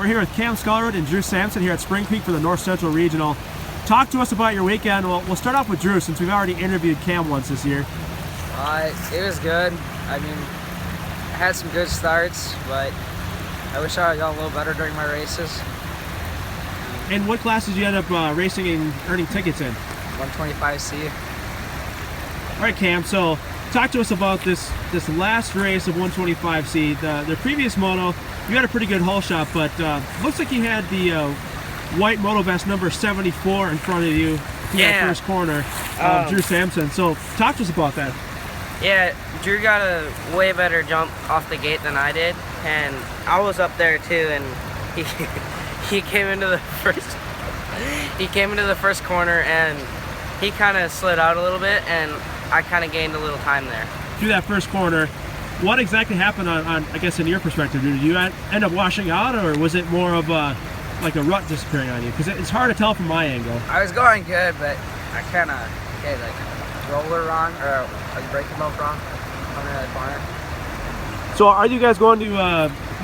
we're here with Cam Skaalerud and Drew Sampson here at Spring Creek for the North Central Regional. Talk to us about your weekend. Well, we'll start off with Drew since we've already interviewed Cam once this year. It was good. I mean, I had some good starts, but I wish I had gone a little better during my races. And what classes did you end up racing and earning tickets in? 125C. All right, Cam, so talk to us about this last race of 125C. The previous moto, you had a pretty good hull shot, but looks like you had the white moto vest number 74 in front of you in that first corner, Drew Sampson. So talk to us about that. Yeah, Drew got a way better jump off the gate than I did, and I was up there too, and he came into the first corner and he kind of slid out a little bit, and I kind of gained a little time there. Through that first corner, what exactly happened on I guess in your perspective? Did you end up washing out, or was it more of like a rut disappearing on you? Because it's hard to tell from my angle. I was going good, but I kind of hit like roller wrong, or like braking both wrong coming out of the corner. So are you guys going to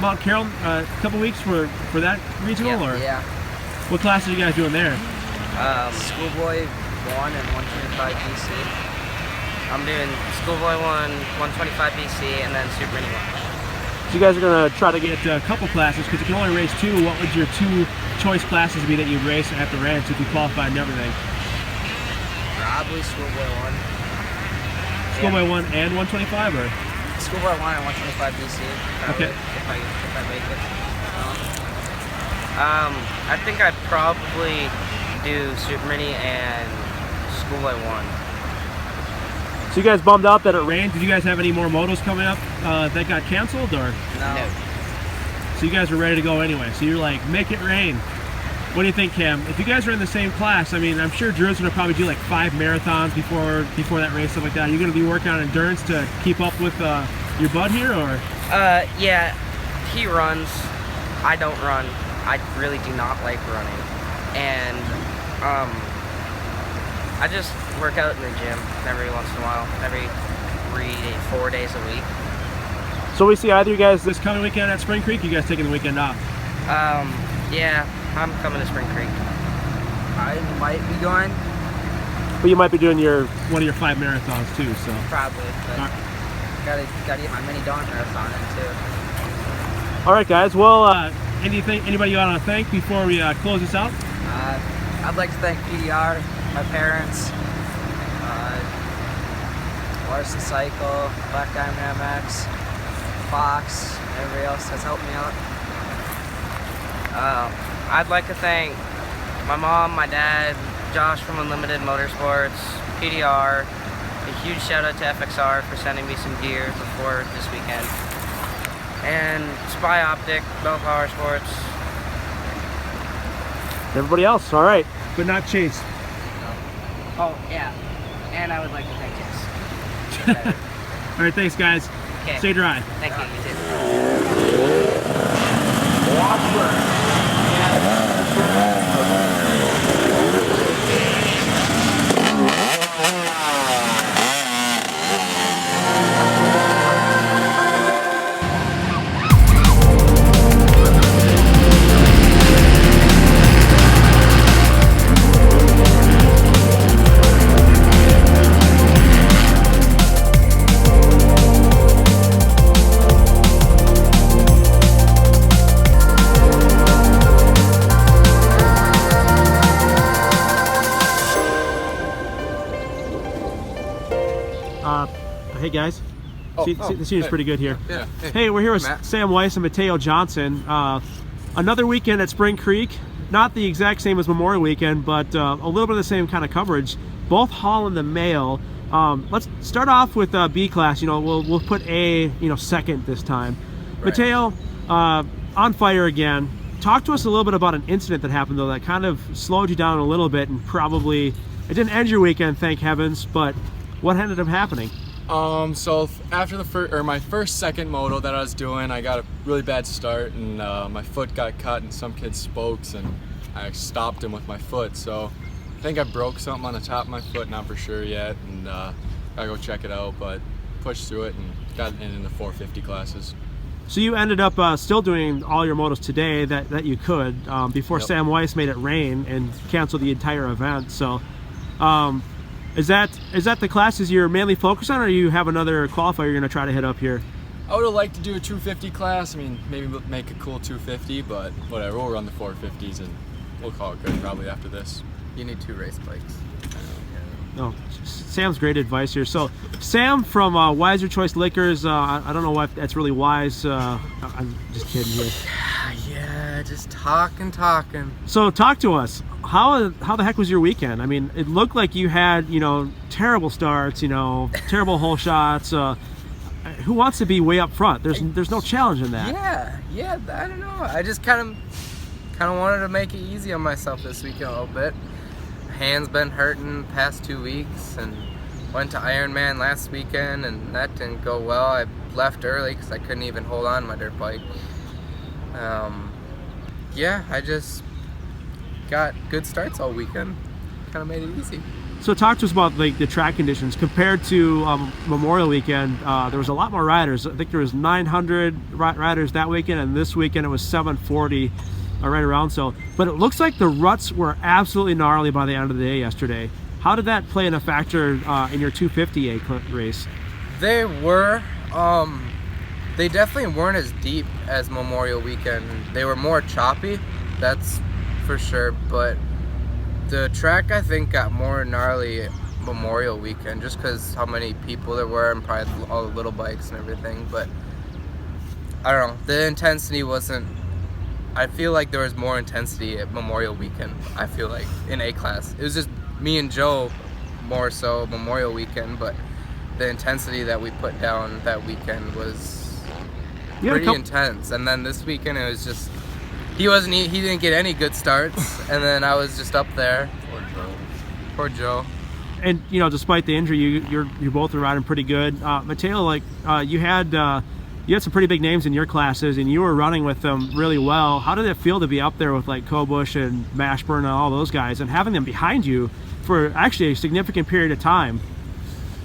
Mount Carroll a couple weeks for that regional? Yeah, or yeah. What classes are you guys doing there? Schoolboy 1 and 125 BC. I'm doing Schoolboy 1, 125 BC, and then Super Mini 1. So you guys are going to try to get a couple classes, because you can only race two. What would your two choice classes be that you'd race at the ranch if you qualified and everything? Probably Schoolboy 1. Schoolboy 1 and 125, or? Schoolboy 1 and 125 BC. Probably, Okay. If I make it. I think I'd probably do Super Mini and Schoolboy 1. So you guys bummed out that it rained. Did you guys have any more motos coming up that got canceled, or? No. So you guys were ready to go anyway. So you're like, make it rain. What do you think, Cam? If you guys are in the same class, I mean, I'm sure Drew's gonna probably do like 5 marathons before that race, stuff like that. Are you gonna be working on endurance to keep up with your bud here, or? Yeah, he runs. I don't run. I really do not like running, and I just work out in the gym every once in a while, every 4 days a week. So we see either of you guys this coming weekend at Spring Creek. You guys taking the weekend off? Yeah, I'm coming to Spring Creek. I might be going. But you might be doing one of your 5 marathons too. So Probably, but gotta get my mini dawn marathon in too. all right, guys. Well, anybody you want to thank before we close this out? I'd like to thank PDR, my parents, Larson Cycle, Black Diamond MX, Fox, everybody else that's helped me out. I'd like to thank my mom, my dad, Josh from Unlimited Motorsports, PDR. A huge shout out to FXR for sending me some gear before this weekend. And Spy Optic, Bell Power Sports. Everybody else, all right, but not Chase. Oh, yeah. And I would like to thank Chase. All right, thanks, guys. Okay. Stay dry. Thank you, you Hey guys, the scene's pretty good here. Yeah. Hey, we're here with Matt. Sam Weiss and Mateo Johnson. Another weekend at Spring Creek. Not the exact same as Memorial Weekend, but a little bit of the same kind of coverage. Both hauling the mail. Let's start off with B class. You know, we'll put A, second this time. Right. Mateo, on fire again. Talk to us a little bit about an incident that happened though that kind of slowed you down a little bit, and probably it didn't end your weekend, thank heavens. But what ended up happening? So after my second moto that I was doing, I got a really bad start, and my foot got cut in some kid's spokes, and I stopped him with my foot. So I think I broke something on the top of my foot, not for sure yet, and gotta go check it out. But pushed through it and got in the 450 classes. So you ended up still doing all your motos today that you could before Yep. Sam Weiss made it rain and canceled the entire event. So is that the classes you're mainly focused on, or you have another qualifier you're going to try to hit up here? I would have liked to do a 250 class. I mean, maybe make a cool 250, but whatever. We'll run the 450s and we'll call it good probably after this. You need 2 race bikes. No, Sam's great advice here. So Sam from Wiser Choice Liquors, I don't know why that's really wise. I'm just kidding here. Yeah, just talking. So talk to us. How the heck was your weekend? I mean, it looked like you had, terrible starts, terrible hole shots. Who wants to be way up front? There's no challenge in that. Yeah, I don't know. I just kind of wanted to make it easy on myself this weekend a little bit. Hand's been hurting the past 2 weeks, and went to Ironman last weekend, and that didn't go well. I left early because I couldn't even hold on to my dirt bike. Yeah, I just got good starts all weekend. Kind of made it easy. So talk to us about the track conditions compared to Memorial Weekend. There was a lot more riders. I think there was 900 riders that weekend, and this weekend it was 740, right around so. But it looks like the ruts were absolutely gnarly by the end of the day yesterday. How did that play in a factor in your 250A race? They were. They definitely weren't as deep as Memorial Weekend. They were more choppy, that's for sure. But the track, I think, got more gnarly Memorial Weekend just because how many people there were and probably all the little bikes and everything. But I don't know. The intensity wasn't. I feel like there was more intensity at Memorial Weekend. I feel like in A class, it was just me and Joe more so Memorial Weekend, but the intensity that we put down that weekend was pretty intense. And then this weekend it was just he didn't get any good starts, and then I was just up there. Poor Joe. And despite the injury, you both are riding pretty good. Mateo, you had some pretty big names in your classes, and you were running with them really well. How did it feel to be up there with Kobush and Mashburn and all those guys, and having them behind you for actually a significant period of time?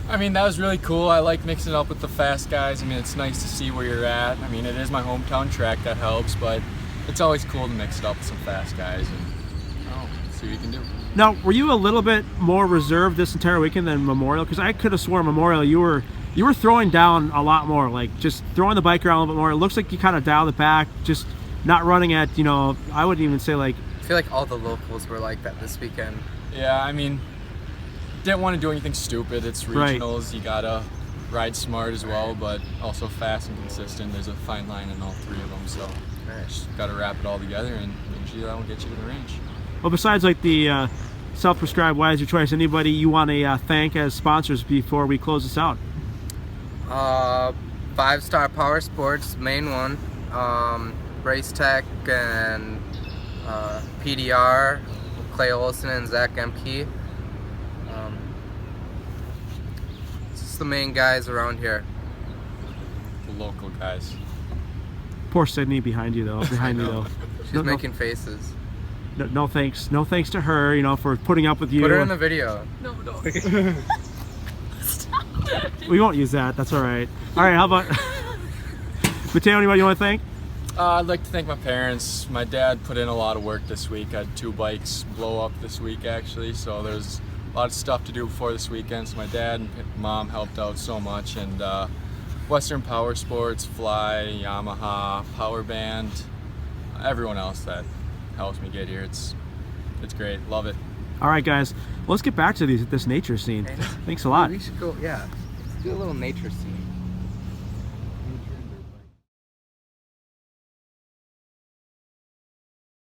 I mean, that was really cool. I like mixing it up with the fast guys. I mean, it's nice to see where you're at. I mean, it is my hometown track, that helps, but it's always cool to mix it up with some fast guys and see what you can do. Now, were you a little bit more reserved this entire weekend than Memorial? Because I could have sworn Memorial you were throwing down a lot more, just throwing the bike around a little bit more. It looks like you kind of dialed it back, just not running at, I wouldn't even say I feel like all the locals were like that this weekend. Yeah, I mean, didn't want to do anything stupid. It's regionals. Right. You gotta ride smart as well, but also fast and consistent. There's a fine line in all three of them, so just gotta wrap it all together, and usually that will get you to the range. Well, besides the self-prescribed Wiser Choice, anybody you want to thank as sponsors before we close this out? 5-Star Power Sports, main one. Race Tech and PDR, Clay Olson and Zach Emke. It's just the main guys around here. The local guys. Poor Sydney behind you, though. Behind you, though. She's making faces. No thanks. No thanks to her, for putting up with you. Put her in the video. No. We won't use that. That's all right. All right, how about Mateo? Anybody you want to thank? I'd like to thank my parents. My dad put in a lot of work this week. I had 2 bikes blow up this week, actually, so there's a lot of stuff to do before this weekend. So my dad and mom helped out so much, and Western Power Sports, Fly, Yamaha, Power Band, everyone else that helps me get here. It's great. Love it. All right, guys. Let's get back to this nature scene. Thanks a lot. We should go. Yeah, let's do a little nature scene.